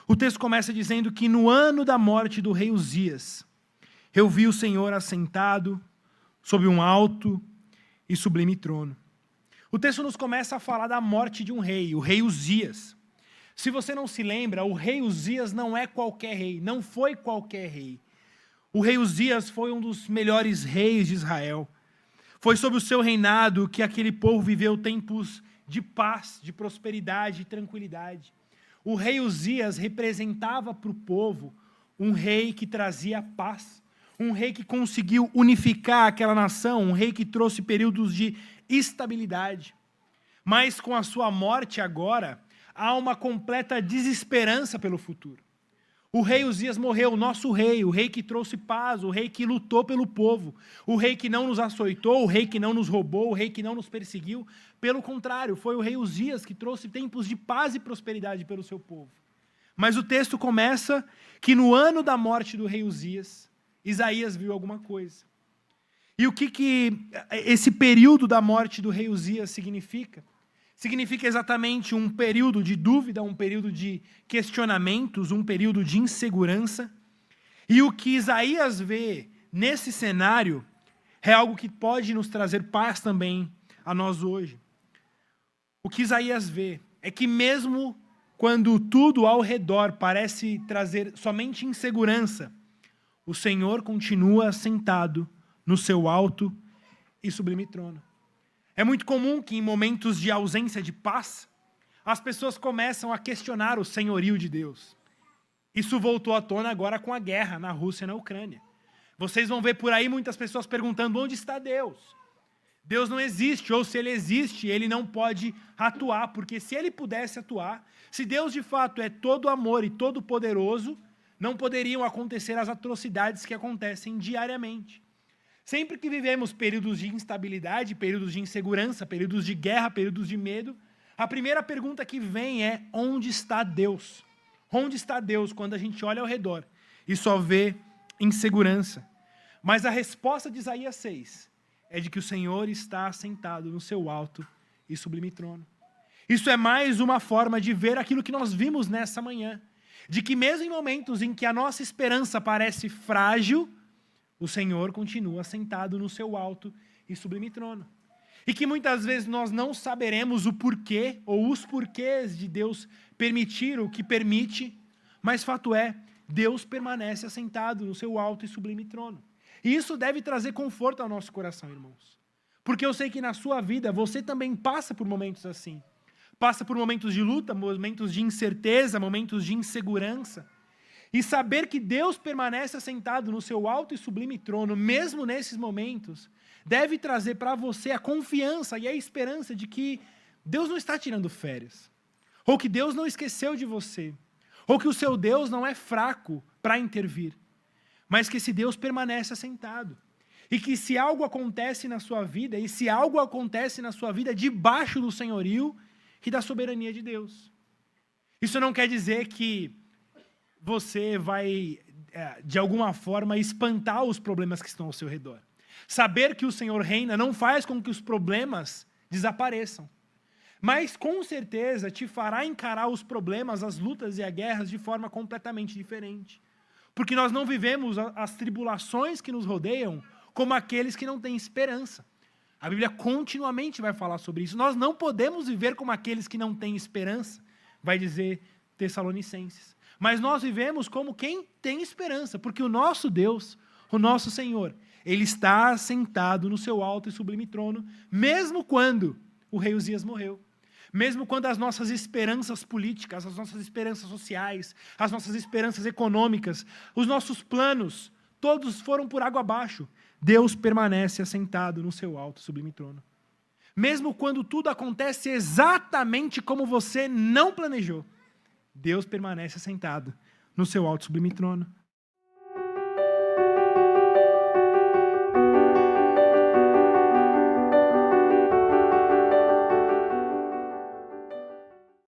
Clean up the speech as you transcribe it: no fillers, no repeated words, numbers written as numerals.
O texto começa dizendo que no ano da morte do rei Uzias, eu vi o Senhor assentado sobre um alto e sublime trono. O texto nos começa a falar da morte de um rei, o rei Uzias. Se você não se lembra, o rei Uzias não é qualquer rei, não foi qualquer rei. O rei Uzias foi um dos melhores reis de Israel. Foi sob o seu reinado que aquele povo viveu tempos de paz, de prosperidade e tranquilidade. O rei Uzias representava para o povo um rei que trazia paz, um rei que conseguiu unificar aquela nação, um rei que trouxe períodos de estabilidade. Mas com a sua morte agora, há uma completa desesperança pelo futuro. O rei Uzias morreu, o nosso rei, o rei que trouxe paz, o rei que lutou pelo povo, o rei que não nos açoitou, o rei que não nos roubou, o rei que não nos perseguiu. Pelo contrário, foi o rei Uzias que trouxe tempos de paz e prosperidade pelo seu povo. Mas o texto começa que no ano da morte do rei Uzias, Isaías viu alguma coisa. E o que esse período da morte do rei Uzias significa? Significa exatamente um período de dúvida, um período de questionamentos, um período de insegurança. E o que Isaías vê nesse cenário é algo que pode nos trazer paz também a nós hoje. O que Isaías vê é que mesmo quando tudo ao redor parece trazer somente insegurança, o Senhor continua sentado no seu alto e sublime trono. É muito comum que em momentos de ausência de paz, as pessoas começam a questionar o senhorio de Deus. Isso voltou à tona agora com a guerra na Rússia e na Ucrânia. Vocês vão ver por aí muitas pessoas perguntando onde está Deus. Deus não existe, ou se ele existe, ele não pode atuar, porque se ele pudesse atuar, se Deus de fato é todo amor e todo poderoso, não poderiam acontecer as atrocidades que acontecem diariamente. Sempre que vivemos períodos de instabilidade, períodos de insegurança, períodos de guerra, períodos de medo, a primeira pergunta que vem é: onde está Deus? Onde está Deus quando a gente olha ao redor e só vê insegurança? Mas a resposta de Isaías 6 é de que o Senhor está assentado no seu alto e sublime trono. Isso é mais uma forma de ver aquilo que nós vimos nessa manhã, de que mesmo em momentos em que a nossa esperança parece frágil, o Senhor continua sentado no seu alto e sublime trono. E que muitas vezes nós não saberemos o porquê ou os porquês de Deus permitir o que permite, mas fato é, Deus permanece assentado no seu alto e sublime trono. E isso deve trazer conforto ao nosso coração, irmãos. Porque eu sei que na sua vida você também passa por momentos assim. Passa por momentos de luta, momentos de incerteza, momentos de insegurança. E saber que Deus permanece assentado no seu alto e sublime trono, mesmo nesses momentos, deve trazer para você a confiança e a esperança de que Deus não está tirando férias, ou que Deus não esqueceu de você, ou que o seu Deus não é fraco para intervir, mas que esse Deus permanece assentado. E que se algo acontece na sua vida, e se algo acontece na sua vida debaixo do senhorio e da soberania de Deus. Isso não quer dizer que você vai, de alguma forma, espantar os problemas que estão ao seu redor. Saber que o Senhor reina não faz com que os problemas desapareçam. Mas, com certeza, te fará encarar os problemas, as lutas e as guerras de forma completamente diferente. Porque nós não vivemos as tribulações que nos rodeiam como aqueles que não têm esperança. A Bíblia continuamente vai falar sobre isso. Nós não podemos viver como aqueles que não têm esperança, vai dizer Tessalonicenses. Mas nós vivemos como quem tem esperança, porque o nosso Deus, o nosso Senhor, ele está assentado no seu alto e sublime trono, mesmo quando o rei Uzias morreu. Mesmo quando as nossas esperanças políticas, as nossas esperanças sociais, as nossas esperanças econômicas, os nossos planos, todos foram por água abaixo, Deus permanece assentado no seu alto e sublime trono. Mesmo quando tudo acontece exatamente como você não planejou, Deus permanece assentado no seu alto e sublime trono.